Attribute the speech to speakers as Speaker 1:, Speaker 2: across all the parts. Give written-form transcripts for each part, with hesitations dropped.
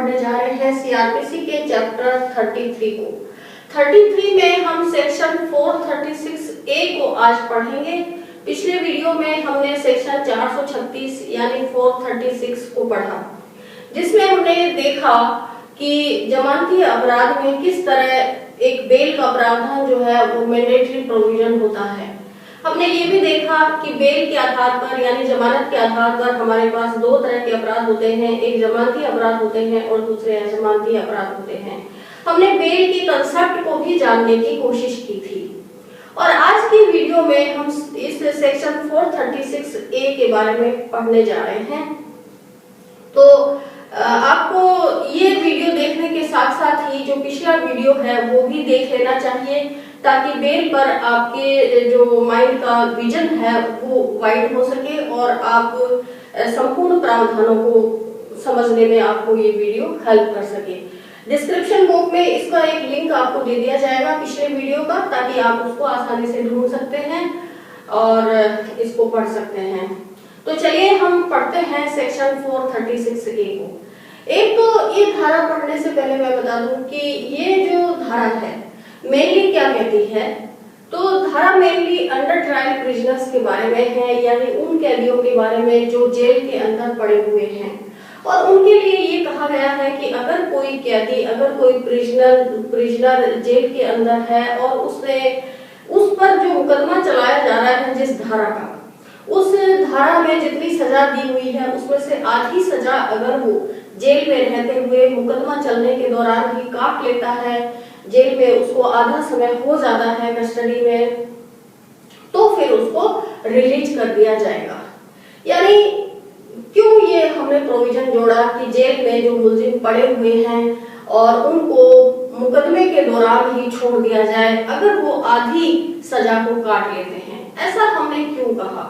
Speaker 1: पढ़ने जा रहे हैं सीआरपीसी के चैप्टर 33 को। 33 में हम सेक्शन 436 ए को आज पढ़ेंगे। पिछले वीडियो में हमने सेक्शन 436 यानी 436 को पढ़ा, जिसमें हमने देखा कि जमानती अपराध में किस तरह एक बेल का प्रावधान जो है वो मैंडेटरी प्रोविजन होता है। हमने ये भी देखा कि बेल के आधार पर यानी जमानत के आधार पर हमारे पास दो तरह के अपराध होते हैं, एक जमानती अपराध होते हैं और दूसरे अजमानती अपराध होते हैं। हमने बेल के कंसेप्ट को भी जानने की कोशिश की थी और आज की वीडियो में हम इस सेक्शन 436 ए के बारे में पढ़ने जा रहे हैं। तो आपको ये वीडियो देखने के साथ साथ ही जो पिछला वीडियो है वो भी देख लेना चाहिए, ताकि बेल पर आपके जो माइंड का विजन है वो वाइड हो सके और आप संपूर्ण प्रावधानों को समझने में आपको ये वीडियो हेल्प कर सके। डिस्क्रिप्शन बॉक्स में इसका एक लिंक आपको दे दिया जाएगा पिछले वीडियो का, ताकि आप उसको आसानी से ढूंढ सकते हैं और इसको पढ़ सकते हैं। तो चलिए हम पढ़ते हैं सेक्शन 436 ए को। एक तो ये धारा पढ़ने से पहले मैं बता दूं कि ये जो धारा है मेनली क्या कहती है। तो धारा मेनली अंडर ट्रायल प्रिजनर्स के बारे में है, यानी उन कैदियों के बारे में जो जेल के अंदर पड़े हुए हैं, और उनके लिए ये कहा गया है कि अगर कोई कैदी, अगर कोई प्रिजनर जेल के अंदर है और उस पर जो मुकदमा चलाया जा रहा है जिस धारा का, उस धारा में जितनी सजा दी हुई है उसमें से आधी सजा अगर वो जेल में रहते हुए मुकदमा चलने के दौरान ही काट लेता है, जेल में उसको आधा समय हो जाता है कस्टडी में, तो फिर उसको रिलीज कर दिया जाएगा। यानी क्यों ये हमने प्रोविजन जोड़ा कि जेल में जो मुलजिम पड़े हुए हैं और उनको मुकदमे के दौरान ही छोड़ दिया जाए अगर वो आधी सजा को काट लेते हैं, ऐसा हमने क्यों कहा।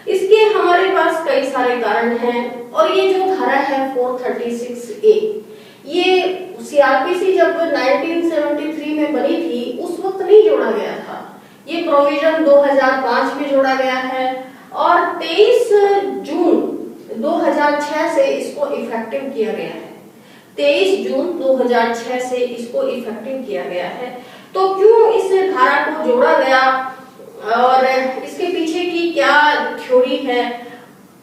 Speaker 1: इसके हमारे पास कई सारे कारण हैं और ये जो धारा है 436 ए, ये सीआरपीसी जब 1973 में बनी थी उस वक्त नहीं जोड़ा गया था। ये प्रोविजन 2005 में जोड़ा गया है और 23 जून 2006 से इसको इफेक्टिव किया गया है। 23 जून 2006 से इसको इफेक्टिव किया गया है। तो क्यों इस धारा को जोड़ा गया और इसके पीछे की क्या थ्योरी है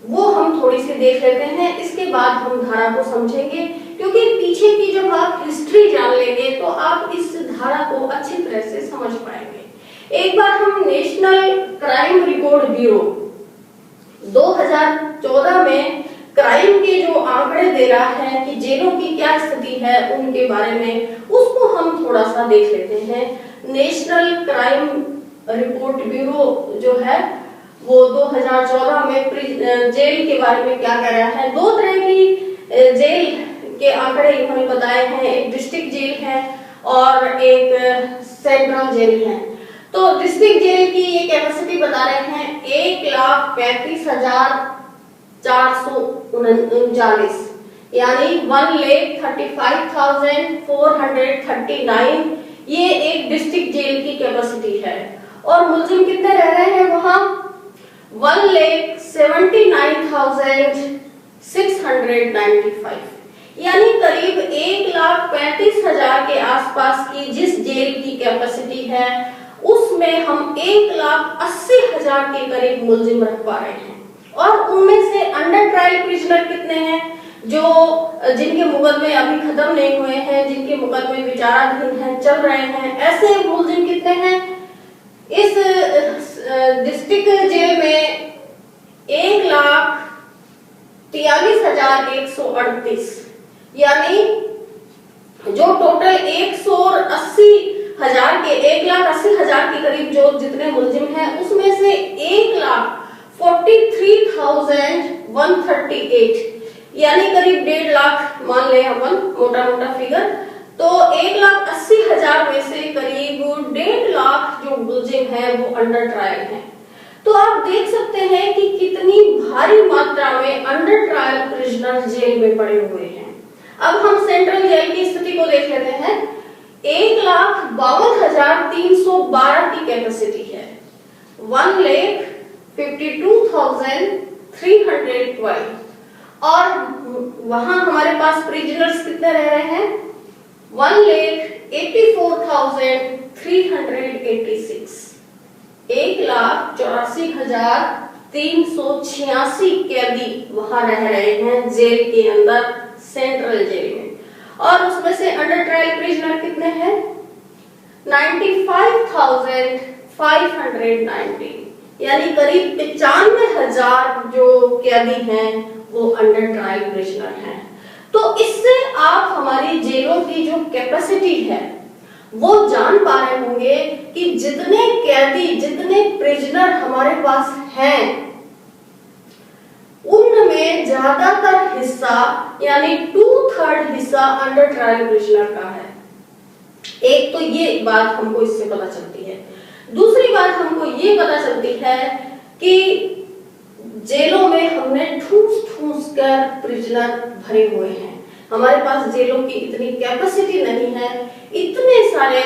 Speaker 1: वो हम थोड़ी सी देख लेते हैं। इसके बाद हम धारा को समझेंगे, क्योंकि पीछे की जब आप हिस्ट्री जान लेंगे तो आप इस धारा को अच्छी तरह से समझ पाएंगे। एक बार हम नेशनल क्राइम रिकॉर्ड ब्यूरो 2014 में क्राइम के जो आंकड़े दे रहा है कि जेलों की क्या स्थिति है उनके बारे में, उसको हम थोड़ा सा देख लेते हैं। नेशनल क्राइम रिपोर्ट ब्यूरो जो है वो 2014 में जेल के बारे में क्या कह रहा है। दो तरह की जेल के आंकड़े इन्होंने बताए हैं, एक डिस्ट्रिक्ट जेल है और एक सेंट्रल जेल है। तो डिस्ट्रिक्ट जेल की ये कैपेसिटी बता रहे हैं 1,35,439, यानी 1,35,439 ये एक डिस्ट्रिक्ट जेल की कैपेसिटी है। और मुलजिम कितने रह रहे हैं वहां? 1,79,695, यानी करीब 1,35,000 के आसपास की जिस जेल की कैपेसिटी है उसमें हम 1,80,000 के करीब मुलजिम रख पा रहे हैं। और उनमें से अंडर ट्रायल प्रिजनर कितने हैं, जो जिनके मुकदमे अभी खत्म नहीं हुए हैं, जिनके मुकदमे विचाराधीन हैं, चल रहे हैं, ऐसे मुलजिम कितने हैं? इस डिस्ट्रिक्ट जेल में 1,43,138, यानी जो टोटल 1,80,000 के 1,80,000 के करीब जो जितने मुलजिम हैं उसमें से 1,43,138, यानी करीब 1.5 लाख मान ले अपन मोटा मोटा फिगर, तो 1,80,000 में से करीब 1.5 लाख जो मुलजिम है वो अंडर ट्रायल है। तो आप देख सकते हैं कि कितनी भारी मात्रा में अंडर ट्रायल प्रिजनर जेल में पड़े हुए हैं। अब हम सेंट्रल जेल की स्थिति को देख लेते हैं। 1,52,312 की कैपेसिटी है, 1,52,312, और वहां हमारे पास प्रिजनर्स कितने रह रहे हैं? 1,84,386, 1,84,386 कैदी वहां रह रहे हैं जेल के अंदर, सेंट्रल जेल में। और उसमें से अंडर ट्रायल प्रिजनर कितने हैं? 95,590, यानी करीब 95,000 जो कैदी हैं वो अंडर ट्रायल प्रिजनर हैं। तो इससे आप हमारी जेलों की जो कैपेसिटी है वो जान पा रहे होंगे कि जितने कैदी, जितने प्रिजनर हमारे पास हैं, उनमें ज्यादातर हिस्सा यानी 2/3 हिस्सा अंडर ट्रायल प्रिजनर का है। एक तो ये बात हमको इससे पता चलती है। दूसरी बात हमको ये पता चलती है कि जेलों में हमने ठूस कर प्रिजनर भरे हुए हैं। हमारे पास जेलों की इतनी कैपेसिटी नहीं है, इतने सारे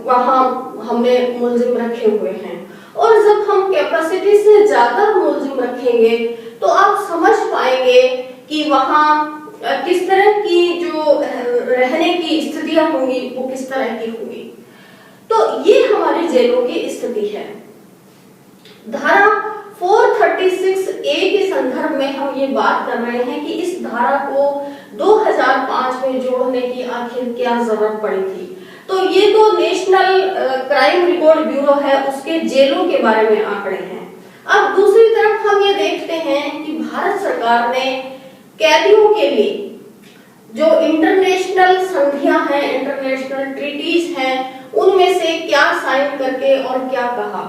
Speaker 1: वहां हमने मुलजिम रखे हुए हैं। और जब हम कैपेसिटी से ज्यादा मुलजिम रखेंगे तो आप समझ पाएंगे कि वहां किस तरह की जो रहने की स्थितियां होंगी वो किस तरह की होंगी। तो ये हमारी जेलों की स्थिति है। धारा 436A के संदर्भ में हम ये बात कर रहे हैं कि इस धारा को 2005 में जोड़ने की आखिर क्या जरूरत पड़ी थी। तो ये तो नेशनल क्राइम रिकॉर्ड ब्यूरो है, उसके जेलों के बारे में आंकड़े हैं। अब दूसरी तरफ हम ये देखते हैं कि भारत सरकार ने कैदियों के लिए जो इंटरनेशनल संधियां हैं, इंटरनेशनल ट्रीटीज हैं, उनमें से क्या साइन करके और क्या कहा।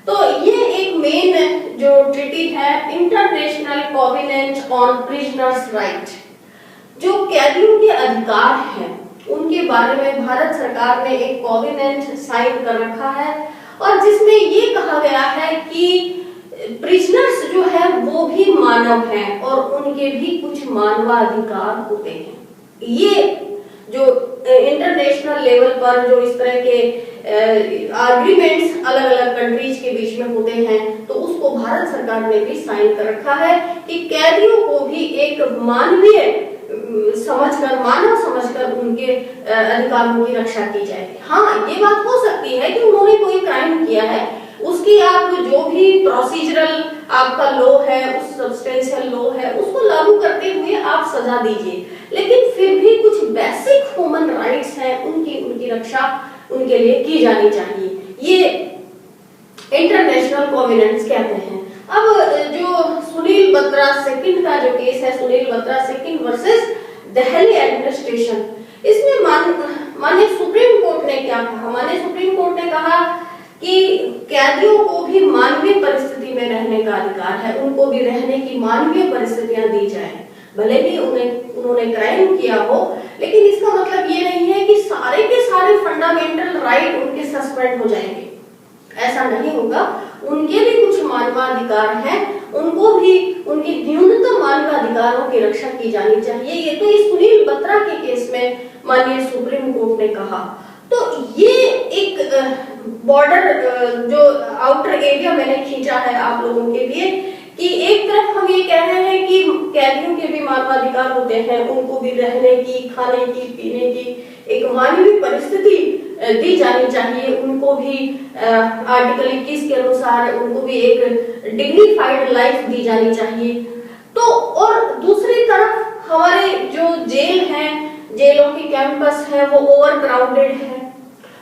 Speaker 1: तो ये एक मेन जो ट्रीटी है, international covenant on prisoners right, जो कैदियों के अधिकार हैं उनके बारे में भारत सरकार ने एक कोवेनेंट साइन कर रखा है, और जिसमें ये कहा गया है कि प्रिजनर्स जो है वो भी मानव हैं और उनके भी कुछ मानवाधिकार होते हैं। ये जो इंटरनेशनल लेवल पर जो इस तरह के आर्ग्यूमेंट्स अलग अलग कंट्रीज के बीच में होते हैं, तो उसको भारत सरकार ने भी साइन कर रखा है कि कैदियों को भी एक मानवीय समझकर, मानव समझकर उनके अधिकारों की रक्षा की जाए। हाँ, ये बात हो सकती है कि उन्होंने कोई क्राइम किया है, उसकी आप जो भी प्रोसीजरल आपका लॉ है, उस सब्सटेंशियल लॉ है, उसको लागू करते हुए आप सजा दीजिए, लेकिन फिर भी कुछ बेसिक ह्यूमन राइट्स हैं, उनकी रक्षा उनके लिए की जानी चाहिए। ये इंटरनेशनल कोवेनेंट्स कहते हैं। अब जो सुनील बत्रा सेकंड का जो केस है, Sunil Batra second versus Delhi administration, इसमें माननीय सुप्रीम कोर्ट ने क्या कहा? माननीय सुप्रीम कोर्ट ने कहा कि कैदियों को भी मानवीय परिस्थिति में रहने का अधिकार है, उनको भी रहने की मानवीय परिस्थितियां दी जाए। भले ही उन्होंने क्राइम किया हो, लेकिन इसका मतलब ये नहीं है कि सारे के सारे फंडामेंटल राइट उनके सस्पेंड हो जाएंगे, ऐसा नहीं होगा। उनके भी कुछ मानवाधिकार हैं, उनको भी उनकी न्यूनतम मानवाधिकारों की रक्षा की जानी चाहिए। ये तो इस सुनील बत्रा के केस में माननीय सुप्रीम कोर्ट ने कहा। तो ये एक बॉर्डर जो आउटर एरिया मैंने खींचा है आप लोगों के लिए कि एक तरफ हम ये कह रहे हैं कि कैदियों के भी मानवाधिकार होते हैं, उनको भी रहने की, खाने की, पीने की एक मानवीय परिस्थिति दी जानी चाहिए, उनको भी आर्टिकल 21 के अनुसार उनको भी एक डिग्निफाइड लाइफ दी जानी चाहिए। तो और दूसरी तरफ हमारे जो जेल हैं, जेलों की कैंपस है वो ओवर क्राउडेड है।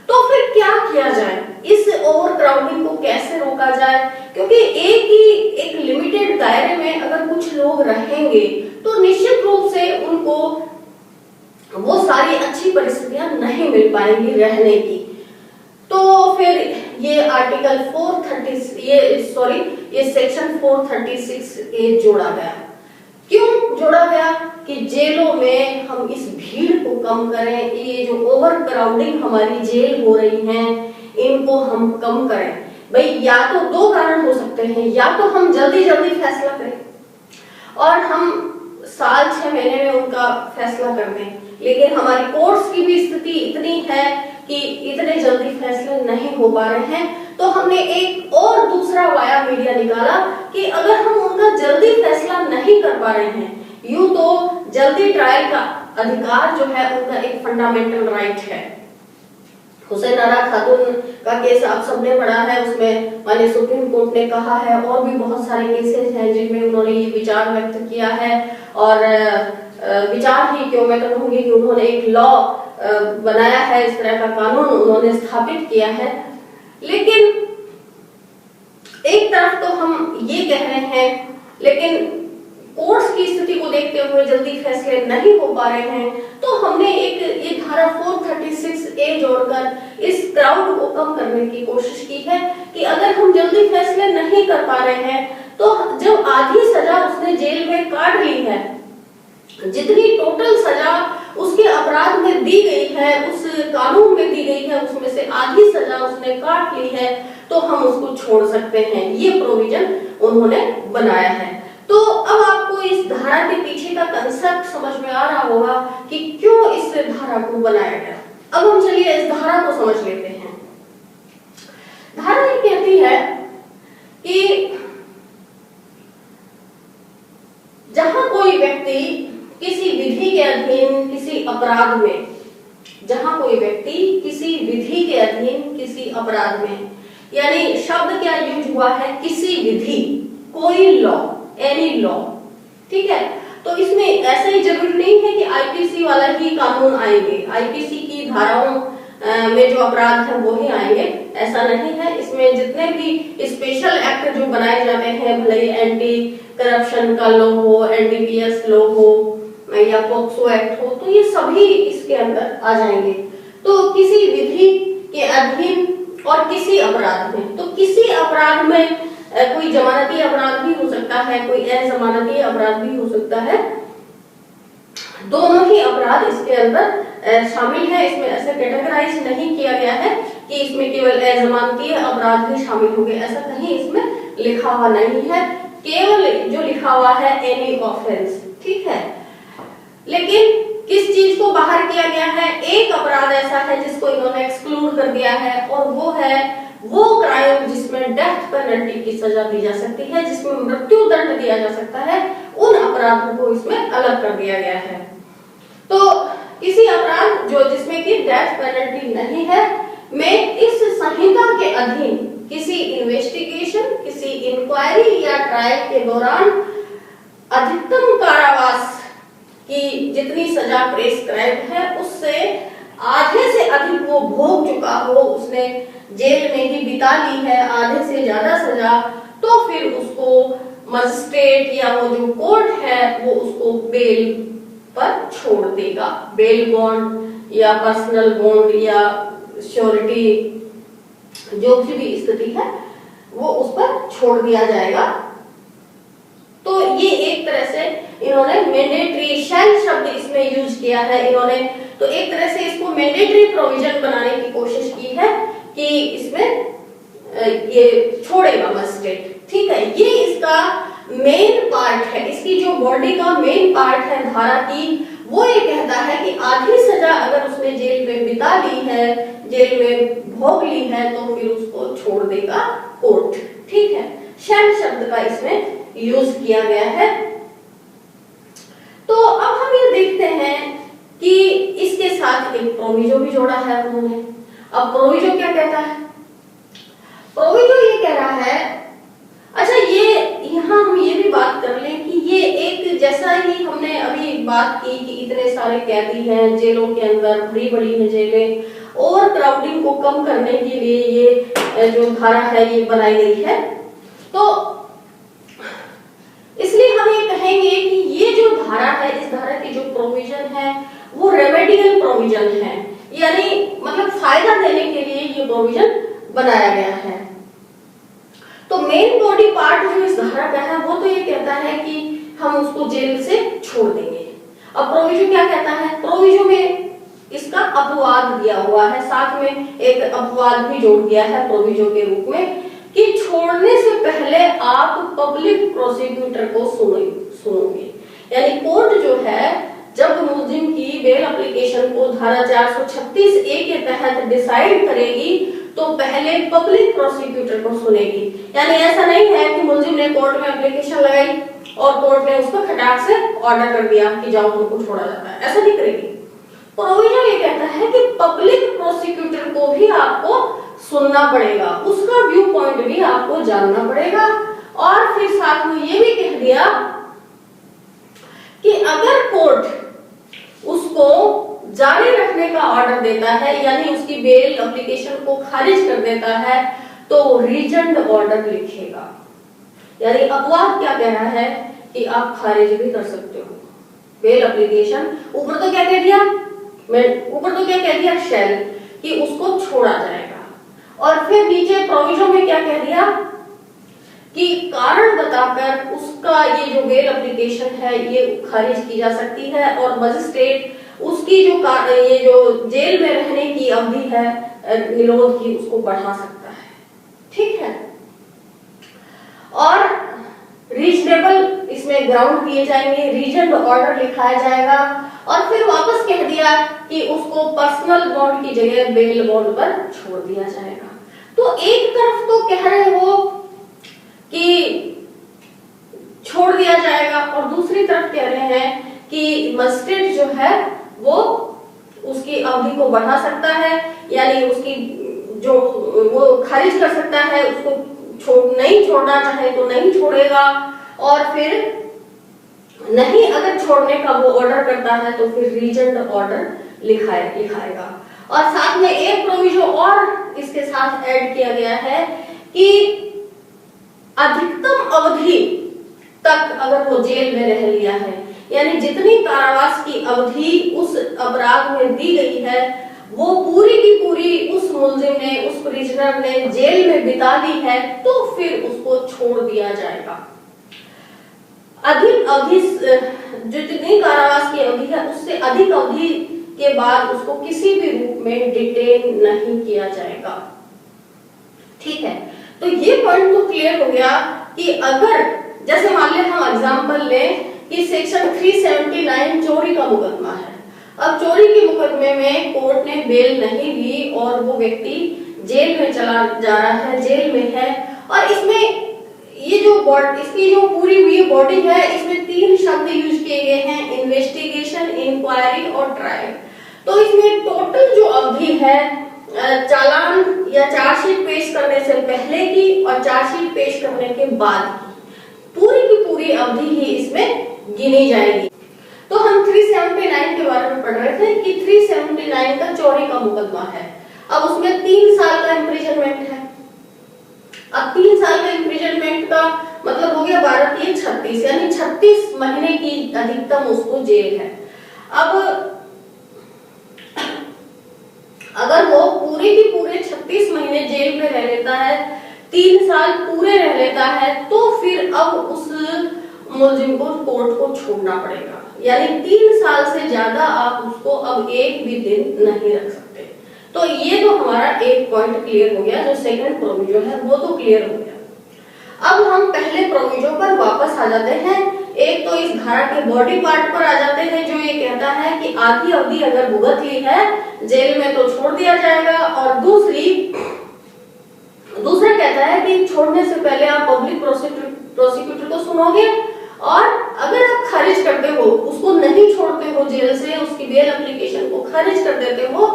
Speaker 1: तो फिर क्या किया जाए, इस ओवर क्राउडिंग को कैसे रोका जाए? क्योंकि एक लिमिटेड दायरे में अगर कुछ लोग रहेंगे तो निश्चित रूप से उनको वो सारी अच्छी परिस्थितियां नहीं मिल पाएंगी रहने की। तो फिर ये आर्टिकल 430 ये सेक्शन 436A जोड़ा गया। क्यों जोड़ा गया? कि जेलों में हम इस भीड़ को कम करें, ये जो ओवर क्राउडिंग हमारी जेल हो रही है इनको हम कम करें। भाई या तो दो कारण हो सकते हैं, या तो हम जल्दी फैसला करें और हम साल 6 महीने में उनका फैसला कर दें, लेकिन हमारी कोर्ट्स की भी स्थिति इतनी है कि इतने जल्दी फैसले नहीं हो पा रहे हैं। तो हमने एक और दूसरा वाया मीडिया निकाला कि अगर हम उनका जल्दी फैसला नहीं कर पा रहे हैं यूं तो जल्दी ट्रायल का अधिकार जो है उनका एक फंडामेंटल राइट है। हुसैन आरा खातून का केस आप सबने पढ़ा है, उसमें माननीय सुप्रीम कोर्ट ने कहा है, और भी बहुत सारे केसेस हैं जिनमें उन्होंने ये विचार व्यक्त किया है। और विचार ही क्यों, मैं कहूंगी कि उन्होंने एक लॉ बनाया है, इस तरह का कानून उन्होंने स्थापित किया है। लेकिन एक तरफ तो हम ये कह रहे हैं, लेकिन कोर्ट्स की स्थिति को देखते हुए जल्दी फैसले नहीं हो पा रहे हैं, तो हमने एक ये धारा 436A जोड़कर इस क्राउड को कम करने की कोशिश की है कि अगर हम जल्दी फैसले नहीं कर पा रहे हैं तो जो आधी सजा उसने जेल में काट ली है, जितनी टोटल सजा उसके अपराध में दी गई है, उस कानून में दी गई है, उसमें से आधी सजा उसने काट ली है, तो हम उसको छोड़ सकते हैं। ये प्रोविजन उन्होंने बनाया है। तो अब आपको इस धारा के पीछे का कंसेप्ट समझ में आ रहा होगा कि क्यों इस धारा को बनाया गया। अब हम चलिए इस धारा को समझ लेते हैं। धारा ये कहती है कि जहां कोई व्यक्ति किसी विधि के अधीन किसी अपराध में, जहां कोई व्यक्ति किसी विधि के अधीन किसी अपराध में, यानी शब्द क्या यूज हुआ है, किसी विधि, कोई लॉ, एनी लॉ, ठीक है। तो इसमें ऐसा ही जरूरी नहीं है कि आईपीसी वाला ही कानून आएंगे, आईपीसी की धाराओं में जो अपराध है वो ही आएंगे, ऐसा नहीं है। इसमें जितने भी स्पेशल एक्ट जो बनाए जाते हैं, भले एंटी करप्शन का लॉ हो, एनडीपीएस लॉ हो या पॉक्सो एक्ट हो, तो ये सभी इसके अंदर आ जाएंगे। तो किसी विधि के अधीन और किसी अपराध में, तो किसी अपराध में कोई जमानती अपराध भी हो सकता है, कोई अजमानती अपराध भी हो सकता है, दोनों ही अपराध इसके अंदर शामिल है। इसमें ऐसे कैटेगराइज नहीं किया गया है कि इसमें केवल अजमानती अपराध ही शामिल हो गए, ऐसा कहीं इसमें लिखा हुआ नहीं है। केवल जो लिखा हुआ है एनी ऑफेंस, ठीक है। लेकिन किस चीज को बाहर किया गया है, एक अपराध ऐसा है जिसको इन्होंने एक्सक्लूड कर दिया है, और वो है वो क्राइम जिसमें डेथ पेनल्टी की सजा दी जा सकती है, जिसमें मृत्यु दंड दिया जा सकता है, उन अपराधों को इसमें अलग कर दिया गया है। तो किसी अपराध जो जिसमें कि डेथ पेनल्टी नहीं है में इस संहिता के अधीन किसी इन्वेस्टिगेशन, किसी इंक्वायरी या ट्रायल के दौरान अधिकतम कारावास की जितनी सजा प्रेस्क्राइब है उससे आधे से अधिक वो भोग चुका हो, उसने जेल में ही बिता ली है आधे से ज्यादा सजा, तो फिर उसको मजिस्ट्रेट या वो जो कोर्ट है वो उसको बेल पर छोड़ देगा। बेल बॉन्ड या पर्सनल बॉन्ड या श्योरिटी जो भी स्थिति है वो उस पर छोड़ दिया जाएगा। तो ये एक तरह से इन्होंने मैंडेटरी शैल शब्द इसमें यूज किया है इन्होंने, तो एक तरह से इसको मैंडेटरी प्रोविजन बनाने की कोशिश की है कि इसमें ये छोड़ेगा मजिस्ट्रेट, ठीक है। ये इसका मेन पार्ट है, इसकी जो बॉडी का मेन पार्ट है धारा की, वो ये कहता है कि आधी सजा अगर उसने जेल में बिता ली है, जेल में भोग ली है, तो फिर उसको छोड़ देगा कोर्ट, ठीक है। शैल शब्द का इसमें यूज किया गया है। तो अब हम ये देखते हैं कि इसके साथ एक प्रोविजो भी जोड़ा है उन्होंने। अब प्रोविजो क्या कहता है, प्रोविजो ये कह रहा है, अच्छा ये यहाँ हम ये भी बात कर लें कि ये एक जैसा ही हमने अभी बात की कि इतने सारे कैदी हैं जेलों के अंदर, बड़ी बड़ी है जेलें, और क्राउडिंग को कम करने के लिए ये जो धारा है ये बनाई गई है। तो इसलिए हम ये कहेंगे कि ये जो धारा है, इस धारा की जो प्रोविजन है वो रेमेडियल प्रोविजन है, यानी मतलब फायदा देने के लिए ये प्रोविजन बनाया गया है। तो मेन बॉडी पार्ट जो इस धारा का है वो तो ये कहता है कि हम उसको जेल से छोड़ देंगे। अब प्रोविजो क्या कहता है, प्रोविजो में इसका अपवाद दिया हुआ है, साथ में एक अपवाद भी जोड़ दिया है प्रोविजो के रूप में कि छोड़ने से पहले आप पब्लिक प्रोसिक्यूटर को सुनोगे। यानी कोर्ट जो है जब मुलजिम की बेल एप्लीकेशन को धारा 436A के तहत डिसाइड करेगी तो पहले पब्लिक प्रोसिक्यूटर को सुनेगी। यानी ऐसा नहीं है कि मुलजिम ने कोर्ट में एप्लीकेशन लगाई और कोर्ट ने उसको खटाक से ऑर्डर कर दिया कि जाओ तुमको छोड़ा जाता है, ऐसा नहीं करेगी। प्रोविजन ये कहता है कि पब्लिक प्रोसिक्यूटर को भी आपको सुनना पड़ेगा, उसका व्यू पॉइंट भी आपको जानना पड़ेगा। और फिर साथ में ये भी कह दिया कि अगर कोर्ट उसको जारी रखने का ऑर्डर देता है, यानी उसकी बेल एप्लीकेशन को खारिज कर देता है, तो रीजेंट ऑर्डर लिखेगा। यानी अपवाद क्या कह रहा है कि आप खारिज भी कर सकते हो बेल एप्लीकेशन। ऊपर तो क्या कह दिया, ऊपर तो क्या कह दिया शैल, कि उसको छोड़ा जाएगा। और फिर नीचे प्रोविजन में क्या कह दिया कि कारण बताकर उसका ये जो बेल एप्लीकेशन है ये खारिज की जा सकती है, और मजिस्ट्रेट उसकी जो ये जो जेल में रहने की अवधि है निरोध की, उसको बढ़ा सकता है। ठीक है। और रीजनेबल इसमें ग्राउंड दिए जाएंगे, रीजेंट ऑर्डर लिखाया जाएगा। और फिर वापस कह दिया कि उसको पर्सनल बॉन्ड की जगह बेल बॉन्ड पर छोड़ दिया जाएगा। तो एक तरफ तो कह रहे हो कि छोड़ दिया जाएगा, और दूसरी तरफ कह रहे हैं कि मजिस्ट्रेट जो है वो उसकी अवधि को बढ़ा सकता है, यानी उसकी जो वो खारिज कर सकता है, उसको नहीं छोड़ना चाहे तो नहीं छोड़ेगा, और फिर नहीं अगर छोड़ने का वो ऑर्डर करता है तो फिर रीजेंट ऑर्डर लिखाएगा। और साथ में एक प्रोविजन और इसके साथ ऐड किया गया है कि अधिकतम अवधि तक अगर वो जेल में रह लिया है, यानी जितनी कारावास की अवधि उस अपराध में दी गई है वो पूरी की पूरी उस मुलजिम ने, उस प्रिजनर ने जेल में बिता दी है, तो फिर उसको छोड़ दिया जाएगा। अधिक अवधि जो जितनी कारावास की अवधि है उससे अधिक अवधि के बाद उसको किसी भी रूप में डिटेन नहीं किया जाएगा। ठीक है। तो ये पॉइंट तो क्लियर हो गया कि अगर जैसे मान ले हम एग्जांपल लें कि सेक्शन 379 चोरी का मुकदमा है। अब चोरी के मुकदमे में कोर्ट ने बेल नहीं ली और वो व्यक्ति जेल में चला जा रहा है, जेल में है, और इसमें ये जो इसकी जो पूरी हुई बॉडी है इसमें 3 शब्द यूज किए गए हैं, इन्वेस्टिगेशन, इंक्वायरी और ट्रायल। तो इसमें टोटल जो अवधि है चालान या चार्जशीट पेश करने से पहले की और चार्जशीट पेश करने के बाद की पूरी की पूरी अवधि ही इसमें गिनी जाएगी। तो हम 379 के बारे में पढ़ रहे थे कि 379 का चोरी का मुकदमा है। अब उसमें 3 साल का इम्प्रिजनमेंट है। अब 3 साल का इम्प्रिजनमेंट का मतलब हो गया 12 3 36, यानी 36 महीने की अधिकतम उसको जेल है। अब अगर वो पूरे के पूरे 36 महीने जेल में रह लेता है, 3 साल पूरे रह लेता है, तो फिर अब उस मुलजिम को कोर्ट को छोड़ना पड़ेगा। यानी 3 साल से ज्यादा आप उसको अब एक भी दिन नहीं रख सकते। तो ये तो हमारा एक पॉइंट क्लियर हो गया, जो सेकंड प्रोविजन है वो तो क्लियर हो गया। अब हम पहले प्रोविजन पर वापस आ जाते हैं। एक तो इस धारा के बॉडी पार्ट पर आ जाते हैं जो ये कहता है कि आधी अवधि अगर भुगत ली है जेल में तो छोड़ दिया जाएगा, और दूसरा कहता है कि छोड़ने से पहले आप पब्लिक प्रोसिक्यूटर को सुनोगे, और अगर आप खारिज करते हो, उसको नहीं छोड़ते हो जेल से, उसकी बेल एप्लीकेशन को खारिज कर देते हो,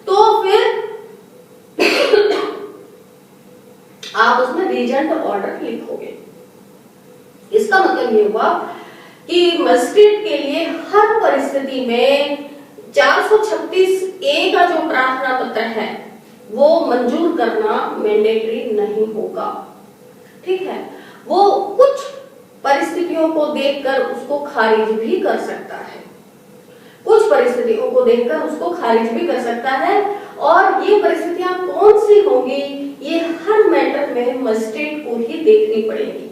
Speaker 1: तो फिर आप उसमें रीजेंट ऑर्डर लिखोगे। इसका मतलब ये हुआ कि मजिस्ट्रेट के लिए हर परिस्थिति में 436A का जो प्रार्थना पत्र है वो मंजूर करना मैंडेटरी नहीं होगा। ठीक है। वो कुछ परिस्थितियों को देखकर उसको खारिज भी कर सकता है, कुछ परिस्थितियों को देखकर उसको खारिज भी कर सकता है, और ये परिस्थितियां कौन सी होंगी ये हर मैटर में मजिस्ट्रेट को ही देखनी पड़ेगी।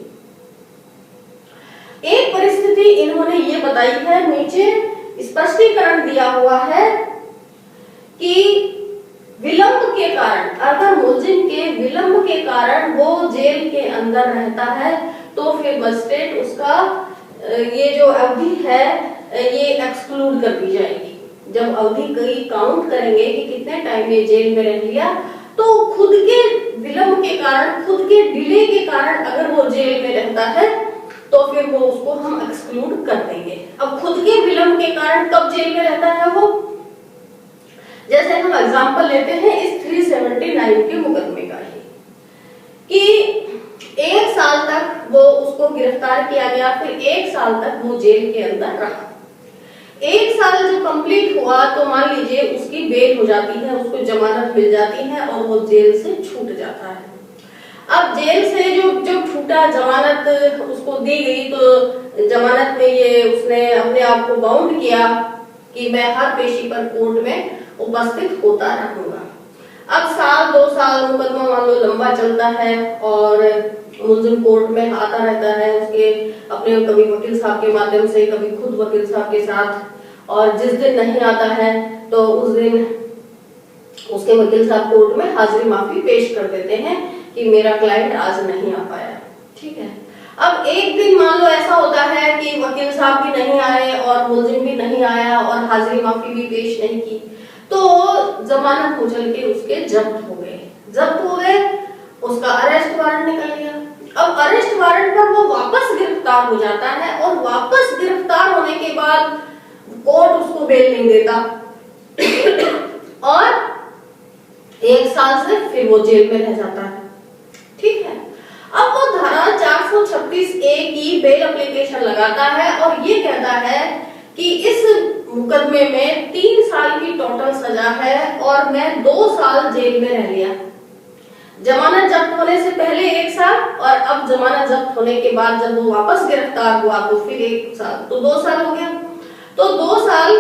Speaker 1: एक परिस्थिति इन्होंने ये बताई है, नीचे स्पष्टीकरण दिया हुआ है कि विलंब के कारण, अगर मुलजिम के विलंब के कारण वो जेल के अंदर रहता है तो फिर मजिस्ट्रेट उसका ये जो अवधि है ये एक्सक्लूड कर दी जाएगी। जब अवधि कई काउंट करेंगे कि कितने टाइम ये जेल में रह लिया, तो खुद के विलंब के कारण, खुद के डिले के कारण अगर वो जेल में रहता है तो फिर वो उसको हम एक्सक्लूड कर देंगे। अब खुद के विलंब के कारण कब जेल में रहता है वो, जैसे हम एग्जांपल लेते हैं इस 379 के मुकदमे का ही, कि 1 साल तक वो उसको गिरफ्तार किया गया, फिर 1 साल तक वो जेल के अंदर रहा। 1 साल जो कंप्लीट हुआ तो मान लीजिए उसकी बेल हो जाती है, उसको जमानत मिल जाती है और वो जेल से छूट जाता है। अब जेल से जो छूटा, जमानत उसको दी गई, तो जमानत में ये उसने अपने आप को बाउंड किया कि मैं हर पेशी पर कोर्ट में उपस्थित होता रहूंगा। अब साल 2 साल मुकदमा मान लो लंबा चलता है और मुलजिम कोर्ट में आता रहता है, उसके अपने कभी वकील साहब के माध्यम से, कभी खुद वकील साहब के साथ, और जिस दिन नहीं आता है तो उस दिन उसके वकील साहब कोर्ट में हाजिरी माफी पेश कर देते हैं कि मेरा क्लाइंट आज नहीं आ पाया। ठीक है, अब एक दिन मान लो ऐसा होता है कि वकील साहब भी नहीं आए और मुलजिम भी नहीं आया और हाजिरी माफी भी पेश नहीं की, तो जमानत उछल के उसके जब्त हो गए, उसका अरेस्ट वारंट निकल गया। अब अरेस्ट वारंट पर वो वापस गिरफ्तार हो जाता है और वापस गिरफ्तार होने के बाद कोर्ट उसको बेल नहीं देता और 1 साल से फिर वो जेल में रह जाता है। ठीक है, अब वो धारा 436A की बेल एप्लीकेशन लगाता है और ये कहता है कि इस मुकदमे में 3 साल की टोटल सजा है और मैं 2 साल जेल में रह लिया। जमानत जब्त होने से पहले 1 साल और अब जमानत जब्त होने के बाद जब वो वापस गिरफ्तार हुआ तो फिर 1 साल, तो 2 साल हो गया। तो 2 साल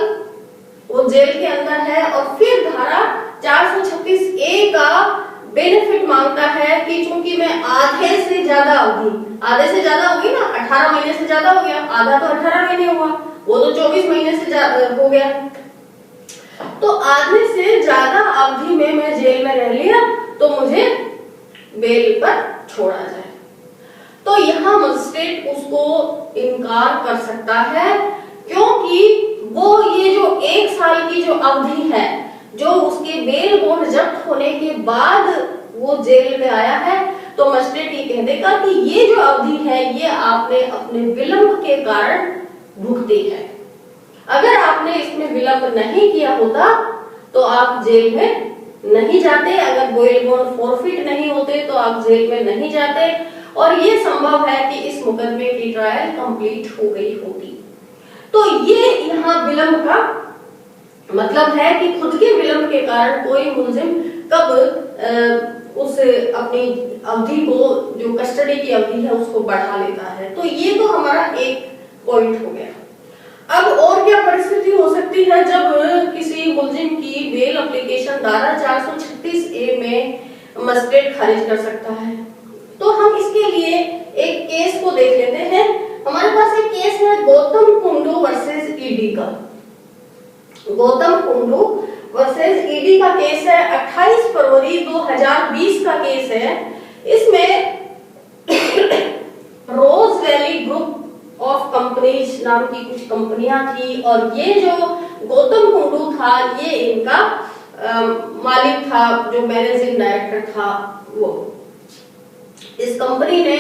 Speaker 1: वो जेल के अंदर है और फिर धारा 436A का बेनिफिट मांगता है कि चूंकि मैं आधे से ज्यादा होगी ना, 18 महीने से ज्यादा हो गया, आधा तो 18 महीने हुआ, वो तो 24 महीने से हो गया, तो आधे से ज्यादा अवधि में मैं जेल में रह लिया तो मुझे बेल पर छोड़ा जाए। तो यहाँ मजिस्ट्रेट उसको इनकार कर सकता है, क्योंकि वो ये जो 1 साल की जो अवधि है, जो उसके बेल बॉन्ड जब्त होने के बाद वो जेल में आया है, तो मजिस्ट्रेट ये कह देगा कि ये जो अवधि है ये आपने अपने विलंब के कारण भुगती है। अगर आपने इसमें विलंब नहीं किया होता तो आप जेल में नहीं जाते, अगर बेल बॉन्ड फॉरफिट नहीं होते तो आप जेल में नहीं जाते, और ये संभव है कि इस मुकदमे की ट्रायल कंप्लीट हो गई होती। तो ये यहाँ विलंब का मतलब है कि खुद के विलंब के कारण कोई मुलजिम कब उस अपनी अवधि को, जो कस्टडी की अवधि है, उसको बढ़ा लेता है। तो ये तो हमारा एक पॉइंट हो गया। अब और क्या परिस्थिति हो सकती है जब किसी मुलजिम की बेल एप्लीकेशन धारा 436A में मजिस्ट्रेट खारिज कर सकता है? तो हम इसके लिए एक केस को देख लेते हैं। हमारे पास एक केस है गौतम कुंडू वर्सेस ईडी का। गौतम कुंडू वर्सेस ईडी का केस है, 28 फरवरी 2020 का केस है। इसमें रोज वैली ग्रुप ऑफ कंपनीज नाम की कुछ कंपनियां थी और ये जो गौतम कुंडू था ये इनका मालिक था, जो मैनेजिंग डायरेक्टर था वो। इस कंपनी ने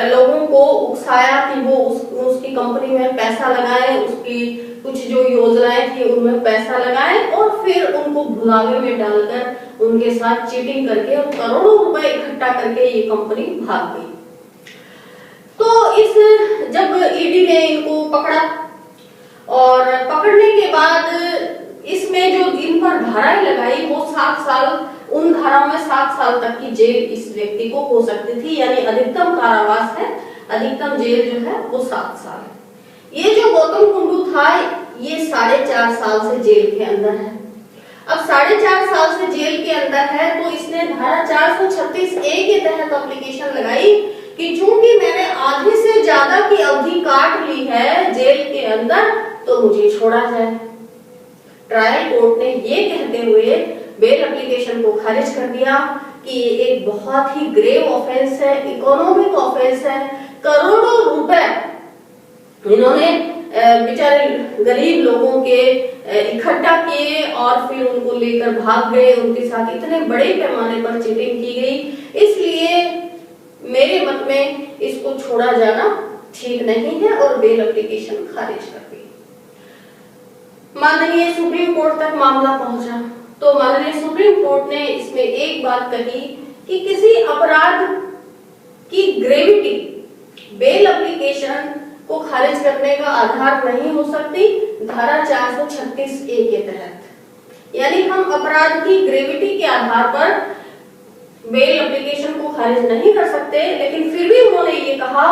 Speaker 1: लोगों को उकसाया कि वो उसकी कंपनी में पैसा लगाएं, उसकी कुछ जो योजनाएं थी उनमें पैसा लगाएं और फिर उनको भुलावे में डालकर उनके साथ चीटिंग करके और करोड़ों रुपए इकट्ठा करके ये कंपनी भाग गई। तो इस जब ईडी ने इनको पकड़ा और पकड़ने के बाद इसमें जो इन पर धाराएं लगाई वो 7 साल, उन धाराओं में 7 साल तक की जेल इस व्यक्ति को हो सकती थी, यानी अधिकतम कारावास है, अधिकतम जेल जो है वो 7 साल है। ये जो गौतम कुंडू था ये 4.5 साल से जेल के अंदर है। अब 4.5 साल से जेल के अंदर है तो इसने धारा 436A के तहत एप्लीकेशन लगाई कि चूंकि मैंने आधे से ज्यादा की अवधि काट ली है जेल के अंदर तो मुझे छोड़ा जाए। ट्रायल कोर्ट ने ये कहते हुए बेल एप्लीकेशन को खारिज कर दिया कि ये एक बहुत ही ग्रेव ऑफेंस है, इकोनॉमिक ऑफेंस है। करोड़ों रुपए इन्होंने बेचारे गरीब लोगों के इकट्ठा किए और फिर उनको लेकर भाग गए, उनके साथ इतने बड़े पैमाने पर चीटिंग की गई, इसलिए मेरे मत में इसको छोड़ा जाना ठीक नहीं है और बेल एप्लीकेशन खारिज कर दी। माननीय सुप्रीम कोर्ट तक मामला पहुंचा तो माननीय सुप्रीम कोर्ट ने इसमें एक बात कही कि किसी अपराध की ग्रेविटी बेल एप्लीकेशन को खारिज करने का आधार नहीं हो सकती धारा 436A के तहत। यानी हम अपराध की ग्रेविटी के आधार पर बेल एप्लीकेशन को खारिज नहीं कर सकते, लेकिन फिर भी उन्होंने ये कहा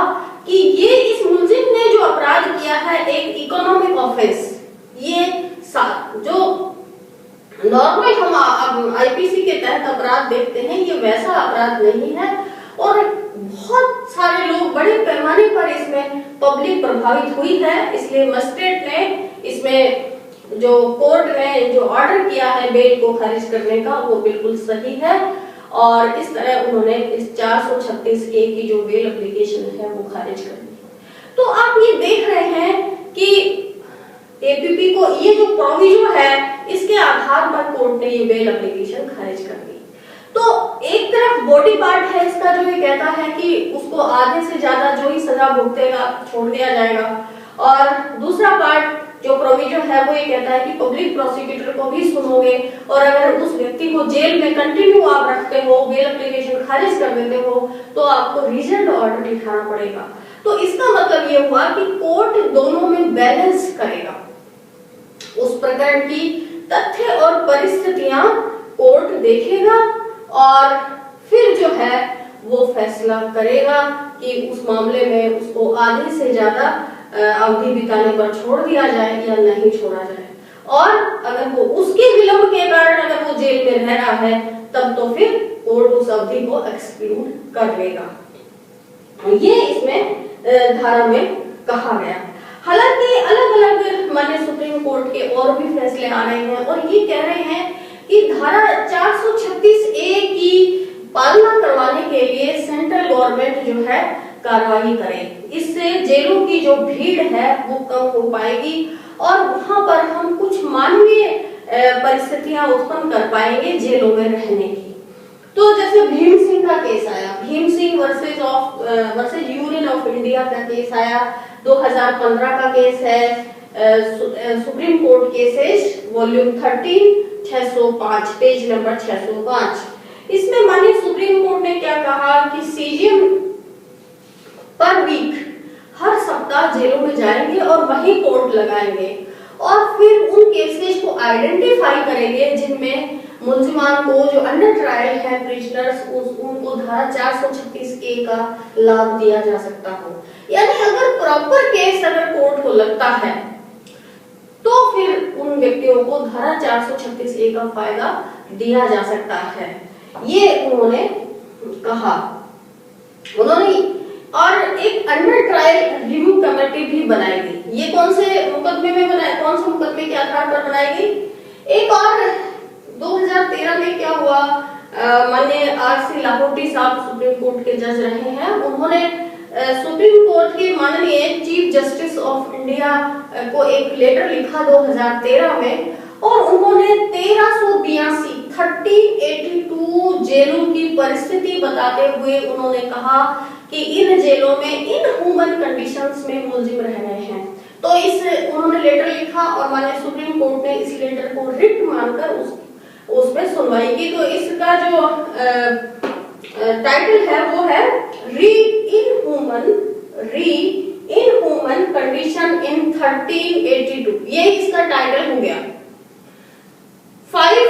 Speaker 1: कि ये इस मुलजिम ने जो अपराध किया है एक इकोनॉमिक ऑफेंस, ये जो नॉर्मल हम आईपीसी के तहत अपराध देखते हैं ये वैसा अपराध नहीं है और बहुत सारे लोग बड़े पैमाने पर इसमें पब्लिक प्रभावित हुई है। इसलिए मजिस्ट्रेट ने इसमें जो कोर्ट ने जो ऑर्डर किया है बेल को खारिज करने का वो बिल्कुल सही है और इस तरह उन्होंने इस 436A की जो बेल एप्लीकेशन है वो खारिज कर दी। तो आप ये देख रहे हैं कि एपीपी को ये जो प्रोविजन है इसके आधार पर कोर्ट ने ये बेल एप्लीकेशन खारिज कर दी। तो एक तरफ बॉडी पार्ट है इसका जो ये कहता है कि उसको आधे से ज्यादा जो ही सजा भुगतेगा छोड़ दिया जाएगा और दूसरा पार्ट जो प्रोविजन है वो ये कहता है कि पब्लिक प्रोसिक्यूटर को भी सुनोगे और अगर उस व्यक्ति को जेल में कंटिन्यू आप रखते हो बेल एप्लीकेशन खारिज कर देते हो तो आपको रीजन ऑर्डर दिखाना पड़ेगा। तो इसका मतलब ये हुआ कि कोर्ट दोनों में बैलेंस करेगा, उस प्रकरण की तथ्य और परिस्थितियां कोर्ट देखेगा और फिर जो है वो फैसला करेगा कि उस मामले में उसको आधे से ज्यादा अवधि बिताने पर छोड़ दिया जाए या नहीं छोड़ा जाए और अगर वो उसके विलंब के कारण अगर वो जेल में रह रहा है तब तो फिर कोर्ट उस अवधि को एक्सक्लूड कर लेगा। ये इसमें धारा में कहा गया। हालांकि अलग अलग माननीय सुप्रीम कोर्ट के और भी फैसले आ रहे हैं और ये कह रहे हैं कि धारा 436A की पालना करवाने के लिए सेंट्रल गवर्नमेंट जो है कार्रवाई करे, इससे जेलों की जो भीड़ है वो कम हो पाएगी और वहां पर हम कुछ मानवीय परिस्थितियां उत्पन्न कर पाएंगे जेलों में रहने की। तो जैसे भीम सिंह का केस आया, Bhim Singh versus union of India का केस आया, 2015 का केस है, supreme court cases volume 13 605 page number 605। इसमें माननीय सुप्रीम कोर्ट ने क्या कहा कि सीजीएम पर वीक हर सप्ताह जेलों में जाएंगे और वही कोर्ट लगाएंगे और फिर उन केसेस को आइडेंटिफाई करेंगे जिनमें मुल्जिमान को जो अंडर ट्रायल है प्रिजनर्स उनको धारा 436A का लाभ दिया जा सकता हो। यानी अगर प्रॉपर केस अगर कोर्ट को लगता है तो फिर उन व्यक्तियों को धारा 436A का फायदा दिया जा सकता है, ये उन्होंने कहा। उन्होंने और एक अंडर ट्रायल रिव्यू कमेटी भी बनाई गई। ये कौन से मुकदमे में बनाई, कौन से मुकदमे के आधार पर बनाई गई? एक और 2013 में क्या हुआ, माननीय आर.सी. लाहोटी साहब सुप्रीम कोर्ट के जज रहे हैं, उन्होंने सुप्रीम कोर्ट के माननीय चीफ जस्टिस ऑफ इंडिया को एक लेटर लिखा 2013 में और उन्होंने 1382 जेलों की परिस्थिति बताते हुए उन्होंने कहा कि इन जेलों में इनह्यूमन कंडीशंस में मुलजिम रह रहे हैं। तो इस उन्होंने लेटर लिखा और माननीय सुप्रीम कोर्ट ने इस लेटर को रिट मानकर उसमें सुनवाई की। तो इसका जो टाइटल है वो है इनह्यूमन कंडीशन इन 1382, ये इसका टाइटल हो गया। 5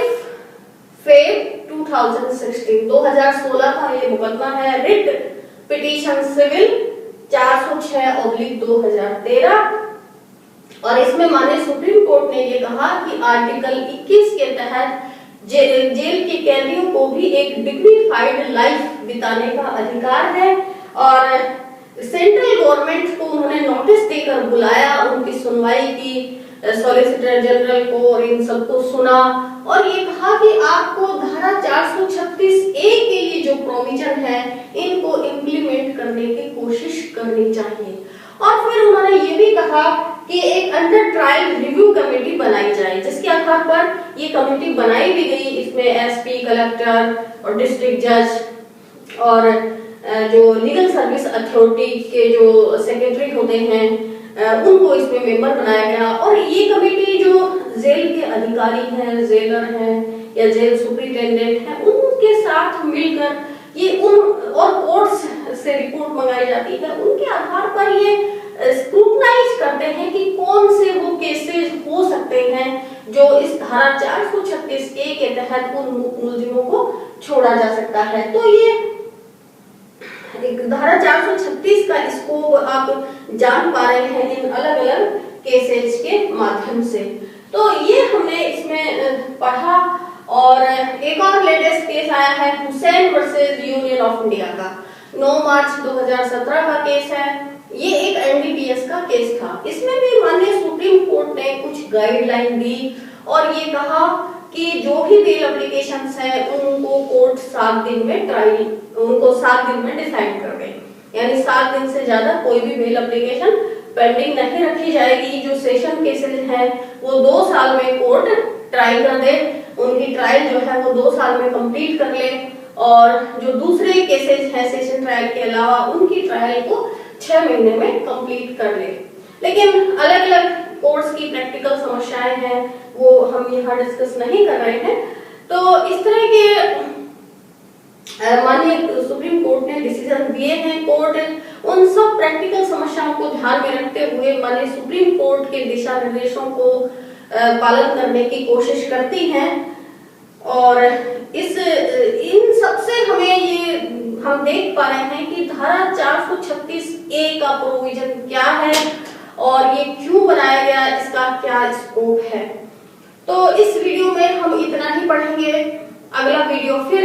Speaker 1: फेब 2016 का ये मुकदमा है, रिट पिटीशन सिविल 406/2013 और इसमें माननीय सुप्रीम कोर्ट ने ये कहा कि आर्टिकल 21 के तहत जेल के कैदियों को भी एक डिग्निफाइड लाइफ बिताने का अधिकार है और सेंट्रल गवर्नमेंट को उन्होंने नोटिस देकर बुलाया, उनकी सुनवाई की, सॉलिसिटर जनरल को और इन सबको सुना और ये कहा कि आपको धारा 436A के लिए जो प्रोविजन है इनको इम्प्लीमेंट करने की कोशिश करनी चाहिए। और फिर उन्होंने ये भी कहा कि एक अंडर ट्रायल रिव्यू कमेटी बनाई जाए, जिसके आधार पर ये कमेटी बनाई भी गई। इसमें एसपी, कलेक्टर और डिस्ट्रिक्ट जज और जो लीगल सर्विस अथॉरिटी के जो सेक्रेटरी होते हैं उनको इसमें मेंबर बनाया गया। और ये कमेटी जो जेल के अधिकारी हैं, जेलर हैं या जेल सुपरिटेंडेंट हैं, उनके साथ मिलकर ये उन और कोर्ट्स से रिपोर्ट मंगाई जाती है, उनके आधार पर ये स्क्रूटनाइज करते हैं कि कौन से वो केसेस हो सकते हैं जो इस धारा 436A के तहत उन मुलजिमों को छोड़ा जा सकता है। तो ये एक धारा 436 का स्कोप आप जान पा रहे हैं इन अलग अलग केसेस के माध्यम से। तो ये हमने इसमें पढ़ा। और एक और लेटेस्ट केस आया है Hussain versus union of India का, 9 मार्च 2017 का केस है। ये एक NDPS का केस था। इसमें भी माननीय सुप्रीम कोर्ट ने कुछ गाइडलाइन दी और ये कहा कि जो भी बेल एप्लीकेशंस हैं उनको कोर्ट 7 दिन में डिसाइड कर दे, यानी 7 दिन से ज्यादा कोई भी बेल एप्लीकेशन पेंडिंग नहीं रखी जाएगी। जो सेशन केसेस हैं वो 2 साल में कोर्ट ट्राई कर दे, उनकी ट्रायल जो है वो 2 साल में कंप्लीट कर ले। और जो दूसरे केसेस हैं सेशन ट्रायल के अलावा, उनकी ट्रायल को 6 महीने में कंप्लीट कर ले। लेकिन अलग अलग कोर्ट्स की प्रैक्टिकल समस्याएं हैं, वो हम यहाँ डिस्कस नहीं कर रहे हैं। तो इस तरह के माननीय सुप्रीम कोर्ट ने डिसीजन दिए हैं। कोर्ट उन सब प्रैक्टिकल समस्याओं को ध्यान में रखते हुए माननीय सुप्रीम कोर्ट के दिशा निर्देशों को पालन करने की कोशिश करती हैं। और इन सबसे हम देख पा रहे हैं कि धारा 436A का प्रोविजन क्या है और ये क्यों बनाया गया, इसका क्या स्कोप है। तो इस वीडियो में हम इतना ही पढ़ेंगे। अगला वीडियो फिर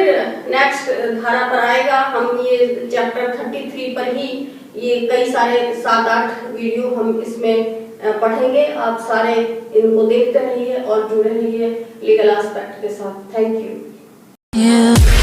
Speaker 1: नेक्स्ट धारा पर आएगा। हम ये चैप्टर 33 पर ही ये कई सारे 7-8 वीडियो हम इसमें पढ़ेंगे। आप सारे इनको देखते रहिए और जुड़े रहिए लीगल एस्पेक्ट के साथ। Thank you.